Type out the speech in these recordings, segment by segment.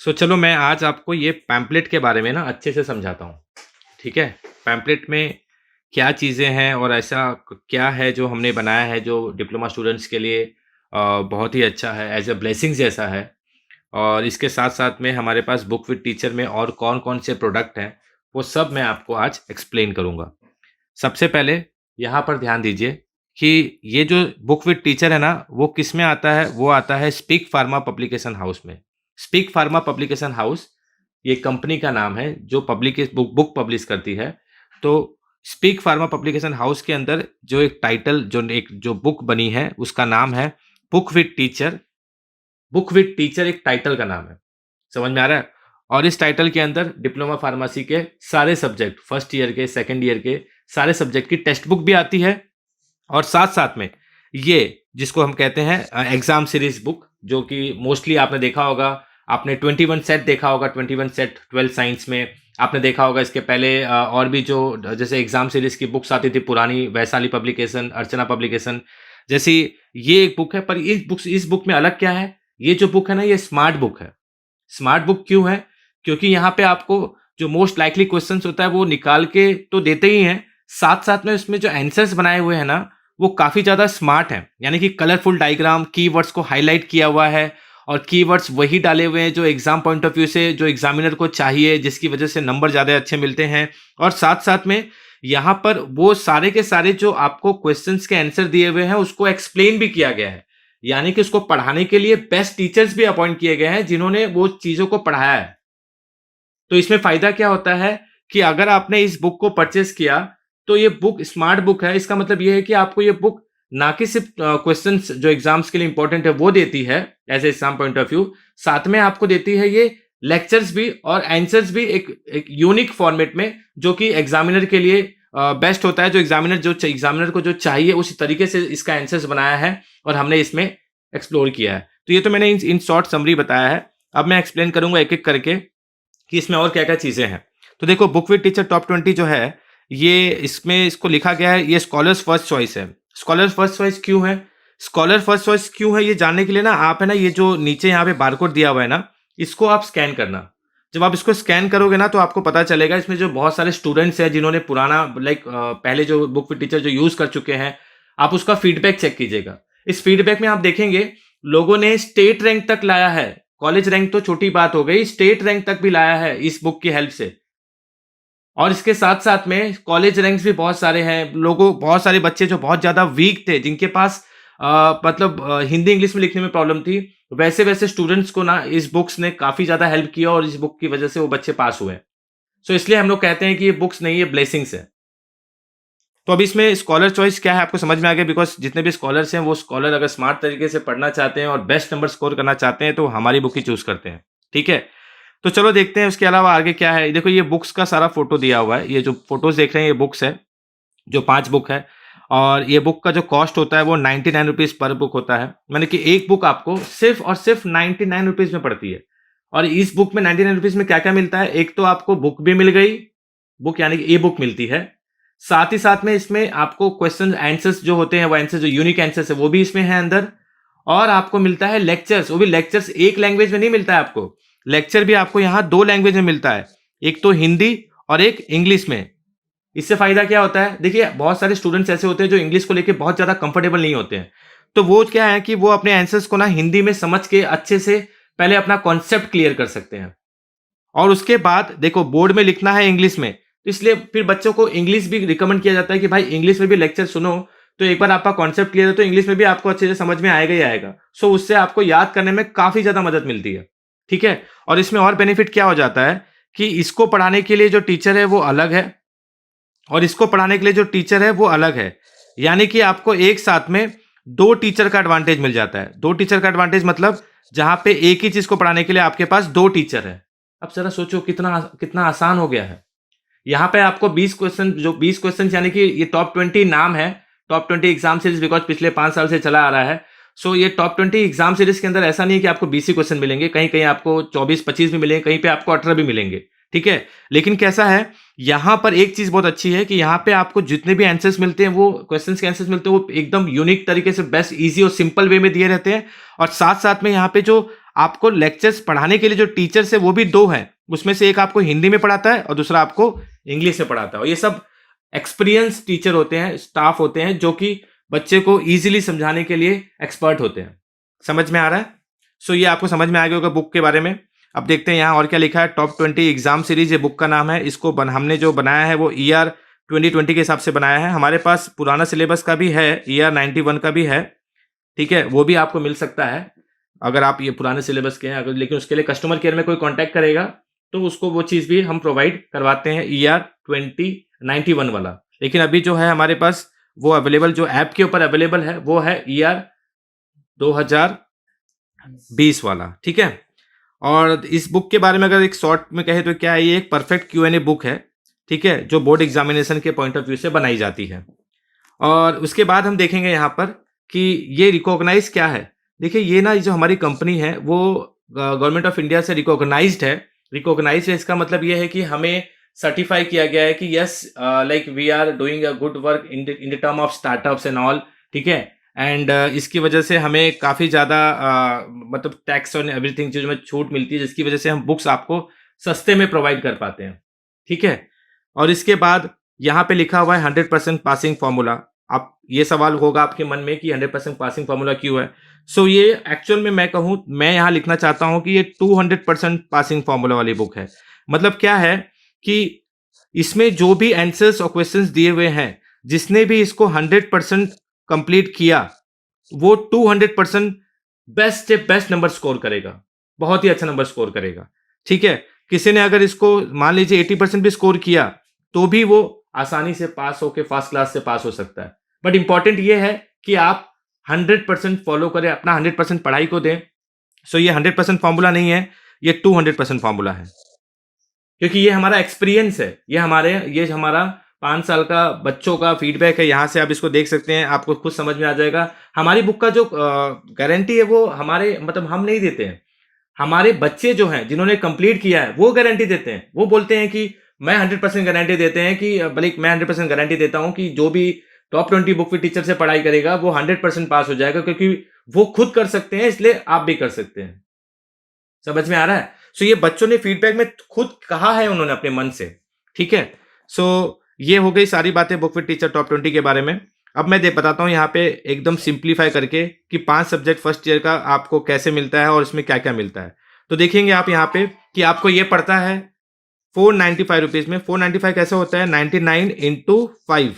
चलो मैं आज आपको ये पैम्पलेट के बारे में ना अच्छे से समझाता हूँ, ठीक है? पैम्पलेट में क्या चीज़ें हैं और ऐसा क्या है जो हमने बनाया है जो डिप्लोमा स्टूडेंट्स के लिए बहुत ही अच्छा है, एज़ अ ब्लेसिंग जैसा है। और इसके साथ-साथ में हमारे पास बुक विद टीचर में और कौन-कौन से प्रोडक्ट हैं, वो सब मैं आपको आज एक्सप्लेन करूँगा। सबसे पहले यहाँ पर ध्यान दीजिए कि ये जो बुक विद टीचर है ना, वो किस में आता है? वो आता है स्पीक फार्मा पब्लिकेशन हाउस में। स्पीक फार्मा पब्लिकेशन हाउस ये कंपनी का नाम है जो बुक पब्लिश करती है। तो स्पीक फार्मा पब्लिकेशन हाउस के अंदर जो एक जो बुक बनी है उसका नाम है book with teacher. Book with teacher एक टाइटल का नाम है। समझ में आ रहा है? और इस टाइटल के अंदर डिप्लोमा फार्मेसी के सारे सब्जेक्ट फर्स्ट ईयर के, सेकंड ईयर के सारे सब्जेक्ट की टेक्स्ट बुक भी आती है। और साथ-साथ में ये जिसको हम कहते हैं एग्ज़ाम सीरीज़ बुक, जो कि मोस्टली आपने देखा होगा, आपने 21 सेट देखा होगा, 21 सेट 12th साइंस में आपने देखा होगा। इसके पहले और भी जो जैसे एग्ज़ाम सीरीज़ की बुक्स आती थी पुरानी, वैशाली पब्लिकेशन, अर्चना पब्लिकेशन जैसी ये एक बुक है। पर इस बुक में अलग क्या है? ये जो बुक है ना, ये स्मार्ट बुक है। स्मार्ट बुक क्यों है? क्योंकि यहाँ पे आपको जो मोस्ट लाइकली क्वेश्चंस होता है वो निकाल के तो देते ही हैं, साथ-साथ में उसमें जो आंसर्स बनाए हुए हैं ना, वो काफ़ी ज़्यादा स्मार्ट हैं। यानी कि कलरफुल डायग्राम, कीवर्ड्स को हाइलाइट किया हुआ है और कीवर्ड्स वही डाले हुए हैं जो एग्ज़ाम पॉइंट ऑफ व्यू से जो एग्ज़ामिनर को चाहिए, जिसकी वजह से नंबर ज़्यादा अच्छे मिलते हैं। और साथ-साथ में यहाँ पर वो सारे के सारे जो आपको क्वेश्चंस के आंसर दिए हुए हैं, उसको एक्सप्लेन भी किया गया है। यानी कि उसको पढ़ाने के लिए बेस्ट टीचर्स भी अपॉइंट किए गए हैं, जिन्होंने वो चीज़ों को पढ़ाया है। तो इसमें फ़ायदा क्या होता है कि अगर आपने इस बुक को परचेज़ किया, तो ये बुक स्मार्ट बुक है। इसका मतलब ये है कि आपको ये बुक ना कि सिर्फ़ क्वेश्चन्स जो एग्ज़ाम्स के लिए इम्पोर्टेंट है, वो देती है as a exam point of view, साथ में आपको देती है ये लेक्चर्स भी और आंसर्स भी एक यूनिक फ़ॉर्मेट में, जो कि एग्ज़ामिनर के लिए बेस्ट होता है। जो एग्ज़ामिनर को जो चाहिए, उसी तरीके से इसका आंसर्स बनाया है और हमने इसमें एक्सप्लोर किया है। तो ये तो मैंने इन शॉर्ट समरी बताया है। अब मैं एक्सप्लेन करूँगा एक-एक करके कि इसमें और क्या-क्या चीज़ें हैं। तो देखो, बुक विद टीचर टॉप 20 जो है, ये इसमें इसको लिखा गया है, ये स्कॉलर्स फर्स्ट चॉइस है। स्कॉलर्स फर्स्ट चॉइस क्यों है? स्कॉलर फर्स्ट चॉइस क्यों है, ये जानने के लिए ना आप है ना, ये जो नीचे यहाँ पे बारकोड दिया हुआ है ना, इसको आप स्कैन करना। जब आप इसको स्कैन करोगे ना, तो आपको पता चलेगा इसमें जो बहुत सारे स्टूडेंट्स हैं जिन्होंने पुराना पहले जो बुक विद टीचर जो यूज़ कर चुके हैं, आप उसका फीडबैक चेक कीजिएगा। इस फीडबैक में आप देखेंगे लोगों ने स्टेट रैंक तक लाया है। कॉलेज रैंक तो छोटी बात हो गई, स्टेट रैंक तक भी लाया है इस बुक की हेल्प से। और इसके साथ-साथ में कॉलेज रैंक्स भी बहुत सारे हैं। बहुत सारे बच्चे जो बहुत ज़्यादा वीक थे, जिनके पास हिंदी इंग्लिश में लिखने में प्रॉब्लम थी, वैसे-वैसे स्टूडेंट्स को ना इस बुक्स ने काफ़ी ज़्यादा हेल्प किया और इस बुक की वजह से वो बच्चे पास हुए। इसलिए हम लोग कहते हैं कि ये बुक्स नहीं, ये ब्लेसिंग्स है। तो अब इसमें स्कॉलर चॉइस क्या है आपको समझ में आ गया, बिकॉज़ जितने भी स्कॉलर्स हैं, वो स्कॉलर अगर स्मार्ट तरीके से पढ़ना चाहते हैं और बेस्ट नंबर स्कोर करना चाहते हैं, तो हमारी बुक ही चूज़ करते हैं। ठीक है? तो चलो देखते हैं उसके अलावा आगे क्या है। देखो, ये बुक्स का सारा फ़ोटो दिया हुआ है। ये जो फ़ोटोज़ देख रहे हैं, ये बुक्स है, जो 5 बुक है। और ये बुक का जो कॉस्ट होता है वो ₹99 पर बुक होता है। माने कि एक बुक आपको सिर्फ़ और सिर्फ़ ₹99 में पड़ती है। और इस बुक में ₹99 में क्या-क्या मिलता है? एक तो आपको बुक भी मिल गई, बुक यानी कि ई-बुक मिलती है। साथ ही साथ में इसमें आपको क्वेश्चन आंसर्स जो होते हैं, वो आंसर जो यूनिक आंसर्स है, वो भी इसमें है अंदर। और आपको मिलता है लेक्चर्स, वो भी लेक्चर्स एक लैंग्वेज में नहीं मिलता है आपको। लेक्चर भी आपको यहाँ 2 लैंग्वेज में मिलता है, एक तो हिंदी और एक इंग्लिश में। इससे फ़ायदा क्या होता है? देखिए, बहुत सारे स्टूडेंट्स ऐसे होते हैं जो इंग्लिश को लेके बहुत ज़्यादा कंफर्टेबल नहीं होते हैं। तो वो क्या है कि वो अपने आंसर्स को ना हिंदी में समझ के अच्छे से पहले अपना कॉन्सेप्ट क्लियर कर सकते हैं। और उसके बाद देखो, बोर्ड में लिखना है इंग्लिश में, तो इसलिए फिर बच्चों को इंग्लिश भी रिकमेंड किया जाता है कि भाई इंग्लिश में भी लेक्चर सुनो, तो एक बार आपका कॉन्सेप्ट क्लियर है तो इंग्लिश में भी आपको अच्छे से समझ में आएगा ही आएगा। उससे आपको याद करने में काफ़ी ज़्यादा मदद मिलती है। ठीक है? और इसमें और बेनिफिट क्या हो जाता है कि इसको पढ़ाने के लिए जो टीचर है वो अलग है और इसको पढ़ाने के लिए जो टीचर है वो अलग है। यानी कि आपको एक साथ में 2 टीचर का एडवांटेज मिल जाता है। 2 टीचर का एडवांटेज मतलब जहाँ पे एक ही चीज़ को पढ़ाने के लिए आपके पास 2 टीचर हैं। अब ज़रा सोचो कितना कितना आसान हो गया है। यहाँ पे आपको 20 क्वेश्चन यानी कि ये टॉप 20 नाम है, टॉप 20 एग्जाम सीरीज, बिकॉज़ पिछले 5 साल से चला आ रहा है। ये टॉप 20 एग्जाम सीरीज के अंदर ऐसा नहीं है कि आपको 20 ही क्वेश्चन मिलेंगे, कहीं-कहीं आपको 24-25 भी मिलेंगे, कहीं पे आपको 18 भी मिलेंगे, ठीक है? लेकिन कैसा है, यहाँ पर एक चीज़ बहुत अच्छी है कि यहाँ पे आपको जितने भी आंसर्स मिलते हैं, वो क्वेश्चंस के आंसर्स मिलते हैं, वो एकदम यूनिक तरीके से बेस्ट, ईज़ी और सिंपल वे में दिए रहते हैं। और साथ-साथ में यहाँ पे जो आपको लेक्चर्स पढ़ाने के लिए जो टीचर्स है वो भी 2 हैं, उसमें से एक आपको हिंदी में पढ़ाता है और दूसरा आपको इंग्लिश में पढ़ाता है। और ये सब एक्सपीरियंस टीचर होते हैं, स्टाफ होते हैं, जो कि बच्चे को ईजिली समझाने के लिए एक्सपर्ट होते हैं। समझ में आ रहा है? सो ये आपको समझ में आ गया होगा बुक के बारे में। अब देखते हैं यहाँ और क्या लिखा है। टॉप 20 एग्जाम सीरीज ये बुक का नाम है। इसको हमने जो बनाया है वो ईयर 2020 के हिसाब से बनाया है। हमारे पास पुराना सिलेबस का भी है, ईयर 91 का भी है, ठीक है, वो भी आपको मिल सकता है अगर आप ये पुराने सिलेबस के हैं। अगर लेकिन उसके लिए कस्टमर केयर में कोई कांटेक्ट करेगा तो उसको वो चीज़ भी हम प्रोवाइड करवाते हैं, ईयर 2091 वाला। लेकिन अभी जो है हमारे पास वो अवेलेबल, जो ऐप के ऊपर अवेलेबल है, वो है ईयर 2020 वाला, ठीक है। और इस बुक के बारे में अगर एक शॉर्ट में कहे तो क्या है, ये एक परफेक्ट Q&A बुक है, ठीक है, जो बोर्ड एग्जामिनेशन के पॉइंट ऑफ व्यू से बनाई जाती है। और उसके बाद हम देखेंगे यहाँ पर कि ये रिकॉग्नाइज क्या है। देखिए ये ना, जो हमारी कंपनी है वो गवर्नमेंट ऑफ इंडिया से रिकॉग्नाइज्ड है। रिकॉग्नाइज है, इसका मतलब ये है कि हमें सर्टिफाई किया गया है कि yes, like we are doing a good work in the term of startups and all, ठीक है। एंड इसकी वजह से हमें काफ़ी ज़्यादा मतलब टैक्स और एवरीथिंग चीज़ में छूट मिलती है, जिसकी वजह से हम बुक्स आपको सस्ते में प्रोवाइड कर पाते हैं, ठीक है। और इसके बाद यहाँ पे लिखा हुआ है 100% पासिंग फार्मूला। आप ये सवाल होगा आपके मन में कि 100% पासिंग फार्मूला क्यों है। सो ये एक्चुअल में मैं कहूँ, मैं यहाँ लिखना चाहता हूँ कि ये 200% पासिंग फार्मूला वाली बुक है। मतलब क्या है कि इसमें जो भी आंसर्स और क्वेश्चंस दिए हुए हैं, जिसने भी इसको 100% कंप्लीट किया वो 200% बेस्ट से बेस्ट नंबर स्कोर करेगा, बहुत ही अच्छा नंबर स्कोर करेगा, ठीक है। किसी ने अगर इसको मान लीजिए 80% भी स्कोर किया तो भी वो आसानी से पास होकर फर्स्ट क्लास से पास हो सकता है। बट इंपॉर्टेंट ये है कि आप 100% फॉलो करें, अपना 100% पढ़ाई को दें। सो ये 100% फॉर्मूला नहीं है, ये 200% फॉर्मूला है, क्योंकि ये हमारा एक्सपीरियंस है, ये हमारा 5 साल का बच्चों का फीडबैक है। यहाँ से आप इसको देख सकते हैं, आपको खुद समझ में आ जाएगा। हमारी बुक का जो गारंटी है वो हमारे मतलब हम नहीं देते हैं, हमारे बच्चे जो हैं जिन्होंने कंप्लीट किया है वो गारंटी देते हैं। वो बोलते हैं कि मैं 100% गारंटी देते हैं कि बल्कि मैं 100% गारंटी देता हूं कि जो भी टॉप 20 बुक विद टीचर से पढ़ाई करेगा वो 100% पास हो जाएगा, क्योंकि वो खुद कर सकते हैं, इसलिए आप भी कर सकते हैं। समझ में आ रहा है? सो ये बच्चों ने फीडबैक में खुद कहा है उन्होंने अपने मन से, ठीक है। सो ये हो गई सारी बातें बुक विद टीचर टॉप 20 के बारे में। अब मैं बताता हूँ यहाँ पे एकदम सिंप्लीफाई करके कि 5 सब्जेक्ट फर्स्ट ईयर का आपको कैसे मिलता है और इसमें क्या क्या मिलता है। तो देखेंगे आप यहाँ पे कि आपको ये पड़ता है 495 रुपीज में। 495 कैसे होता है, 99 इंटू 5,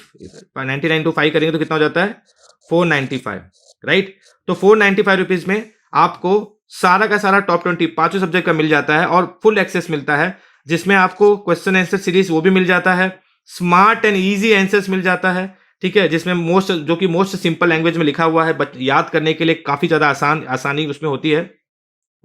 99 इंटू 5 करेंगे तो कितना हो जाता है 495, राइट। तो 495 रुपीज में आपको सारा का सारा टॉप 20 पांचों सब्जेक्ट का मिल जाता है और फुल एक्सेस मिलता है, जिसमें आपको क्वेश्चन आंसर सीरीज वो भी मिल जाता है, स्मार्ट एंड इजी आंसर्स मिल जाता है, ठीक है, जिसमें मोस्ट सिंपल लैंग्वेज में लिखा हुआ है, याद करने के लिए काफी ज्यादा आसानी उसमें होती है।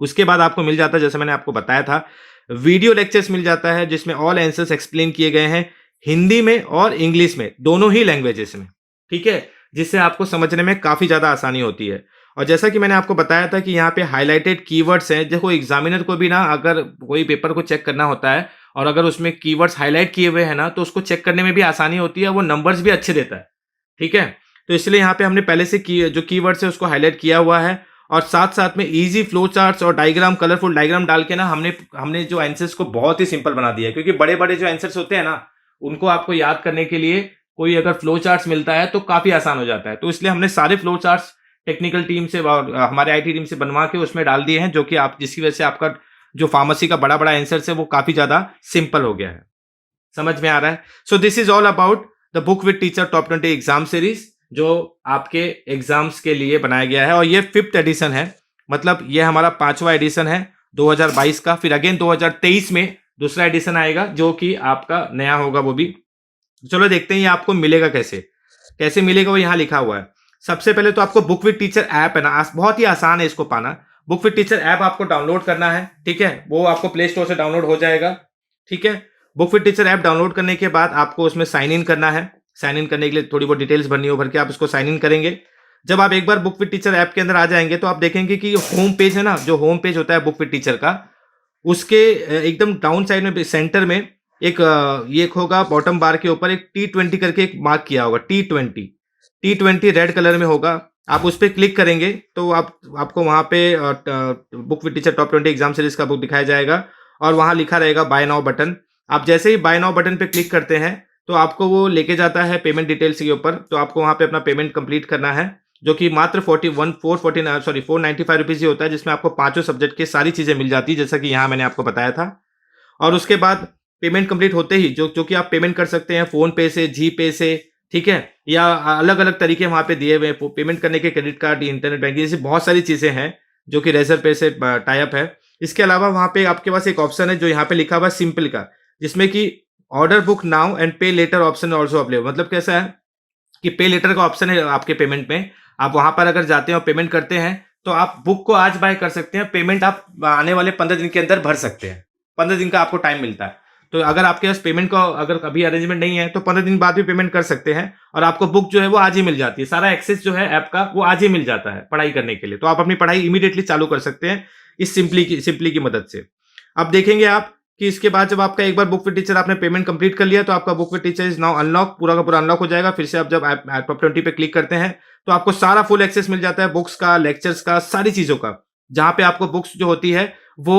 उसके बाद आपको मिल जाता है, जैसे मैंने आपको बताया था, वीडियो लेक्चर्स मिल जाता है, जिसमें ऑल आंसर्स एक्सप्लेन किए गए हैं हिंदी में और इंग्लिश में, दोनों ही लैंग्वेजेस में, ठीक है, जिससे आपको समझने में काफी ज्यादा आसानी होती है। और जैसा कि मैंने आपको बताया था कि यहाँ पे हाईलाइटेड कीवर्ड्स हैं। देखो एग्जामिनर को भी ना, अगर कोई पेपर को चेक करना होता है और अगर उसमें कीवर्ड्स हाईलाइट किए हुए हैं ना, तो उसको चेक करने में भी आसानी होती है, वो नंबर्स भी अच्छे देता है, ठीक है। तो इसलिए यहाँ पे हमने पहले से जो कीवर्ड्स है उसको हाईलाइट किया हुआ है, और साथ साथ में इजी फ्लो चार्ट्स और डायग्राम, कलरफुल डायग्राम डाल के ना हमने जो आंसर्स को बहुत ही सिंपल बना दिया है। क्योंकि बड़े बड़े जो आंसर्स होते हैं ना, उनको आपको याद करने के लिए कोई अगर फ्लो चार्ट्स मिलता है तो काफी आसान हो जाता है। तो इसलिए हमने सारे फ्लो चार्ट्स टेक्निकल टीम से और हमारे IT टीम से बनवा के उसमें डाल दिए हैं, जो कि आप जिसकी वजह से आपका जो फार्मेसी का बड़ा बड़ा आंसर है वो काफी ज्यादा सिंपल हो गया है। समझ में आ रहा है? So this is all about the book with teacher top 20 exam series, जो आपके एग्जाम्स के लिए बनाया गया है। और ये 5th एडिशन है, मतलब ये हमारा 5वां एडिशन है 2022 का। फिर अगेन 2023 में दूसरा एडिशन आएगा जो कि आपका नया होगा वो भी। चलो देखते हैं ये आपको मिलेगा कैसे मिलेगा, वो यहाँ लिखा हुआ है। सबसे पहले तो आपको बुक विद टीचर ऐप है ना, बहुत ही आसान है इसको पाना। बुक विद टीचर ऐप आपको डाउनलोड करना है, ठीक है, वो आपको प्ले स्टोर से डाउनलोड हो जाएगा, ठीक है। Book with teacher app download करने के बाद आपको उसमें साइन इन करना है। साइन इन करने के लिए थोड़ी बहुत डिटेल्स भरनी हो, भर के आप उसको साइन इन करेंगे। जब आप एक बार बुक विद टीचर ऐप के अंदर आ जाएंगे तो आप देखेंगे कि होम पेज है ना, जो होम पेज होता है बुक विद टीचर का, उसके एकदम डाउन साइड में सेंटर में एक ये होगा, बॉटम बार के ऊपर एक T20 करके एक मार्क किया होगा, T20 रेड कलर में होगा। आप उस पे क्लिक करेंगे तो आपको वहाँ पे book with teacher top 20 exam series का बुक दिखाया जाएगा और वहाँ लिखा रहेगा बाय नाउ बटन। आप जैसे ही बाय नाउ बटन पे क्लिक करते हैं तो आपको वो लेके जाता है पेमेंट डिटेल्स के ऊपर। तो आपको वहाँ पे अपना पेमेंट कंप्लीट करना है, जो कि मात्र 495 रुपीज़ ही होता है, जिसमें आपको पाँचों सब्जेक्ट की सारी चीज़ें मिल जाती है, जैसा कि यहाँ मैंने आपको बताया था। और उसके बाद पेमेंट कंप्लीट होते ही जो कि आप पेमेंट कर सकते हैं फ़ोन पे से, जी पे से, ठीक है? या अलग-अलग तरीके वहाँ पे दिए हुए हैं पेमेंट करने के, क्रेडिट कार्ड, इंटरनेट बैंकिंग, जैसी बहुत सारी चीज़ें हैं, जो कि रेज़र पे से टाई अप है। इसके अलावा वहाँ पे आपके पास एक ऑप्शन है जो यहाँ पे लिखा हुआ है सिंपल का, जिसमें कि ऑर्डर बुक नाउ एंड पे लेटर ऑप्शन आल्सो अवेलेबल। मतलब कैसा है कि पे लेटर का ऑप्शन है आपके पेमेंट में। आप वहाँ पर अगर जाते हैं और पेमेंट करते हैं, तो आप बुक को आज बाय कर सकते हैं, पेमेंट आप आने वाले 15 दिन के अंदर भर सकते हैं। 15 दिन का आपको टाइम मिलता है। तो अगर आपके पास पेमेंट का अगर कभी अरेंजमेंट नहीं है, तो 15 दिन बाद भी पेमेंट कर सकते हैं और आपको बुक जो है वो आज ही मिल जाती है। सारा एक्सेस जो है ऐप का वो आज ही मिल जाता है पढ़ाई करने के लिए। तो आप अपनी पढ़ाई इमीडिएटली चालू कर सकते हैं इस सिंपली की मदद से। अब देखेंगे आप कि इसके बाद जब आपका एक बार बुक विद टीचर आपने पेमेंट कंप्लीट कर लिया, तो आपका book with teacher is now unlock, पूरा का पूरा अनलॉक हो जाएगा। फिर से आप जब टॉप 20 पे क्लिक करते हैं तो आपको सारा फुल एक्सेस मिल जाता है, बुक्स का, लेक्चर्स का, सारी चीजों का। जहां पे आपको बुक्स जो होती है वो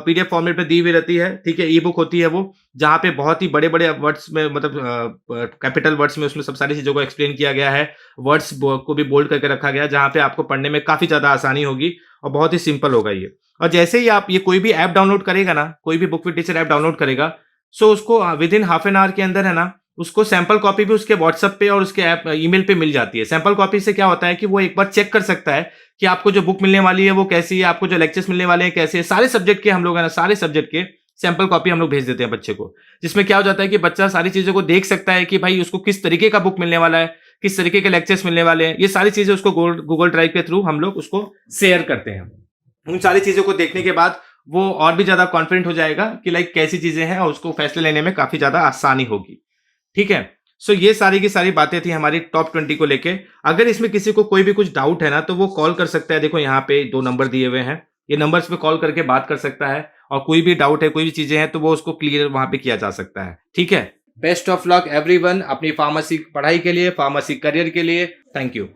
पीडीएफ फॉर्मेट में दी हुई रहती है, ठीक है? ई बुक होती है वो, जहां पे बहुत ही बड़े बड़े वर्ड्स में, मतलब कैपिटल वर्ड्स में उसमें सब सारी चीजों को एक्सप्लेन किया गया है। वर्ड्स को भी बोल्ड करके रखा गया है, जहां पे आपको पढ़ने में काफी ज्यादा आसानी होगी और बहुत ही सिंपल होगा ये। और जैसे ही आप ये कोई भी ऐप डाउनलोड करेगा ना, कोई भी book with teacher app download करेगा, सो उसको with in half an hour के अंदर है ना, उसको सैंपल कॉपी भी उसके व्हाट्सएप पे और उसके ऐप ईमेल पे मिल जाती है। सैंपल कॉपी से क्या होता है कि वो एक बार चेक कर सकता है कि आपको जो बुक मिलने वाली है वो कैसी है, आपको जो लेक्चर्स मिलने वाले हैं कैसे है। सारे सब्जेक्ट के हम लोग है ना, सारे सब्जेक्ट के सैंपल कॉपी हम लोग भेज देते हैं बच्चे को, जिसमें क्या हो जाता है कि बच्चा सारी चीजों को देख सकता है कि भाई उसको किस तरीके का बुक मिलने वाला है, किस तरीके के लेक्चर्स मिलने वाले हैं। ये सारी चीजें उसको गूगल ड्राइव के थ्रू हम लोग उसको शेयर करते हैं। उन सारी चीजों को देखने के बाद वो और भी ज्यादा कॉन्फिडेंट हो जाएगा कि लाइक कैसी चीजें हैं और उसको फैसले लेने में काफी ज्यादा आसानी होगी, ठीक है? सो ये सारी की सारी बातें थी हमारी टॉप 20 को लेके। अगर इसमें किसी को कोई भी कुछ डाउट है ना, तो वो कॉल कर सकता है। देखो यहाँ पे 2 नंबर दिए हुए हैं, ये नंबर्स पे कॉल करके बात कर सकता है और कोई भी डाउट है, कोई भी चीजें हैं, तो वो उसको क्लियर वहां पे किया जा सकता है, ठीक है? बेस्ट ऑफ लक एवरीवन अपनी फार्मेसी पढ़ाई के लिए, फार्मेसी करियर के लिए। Thank you.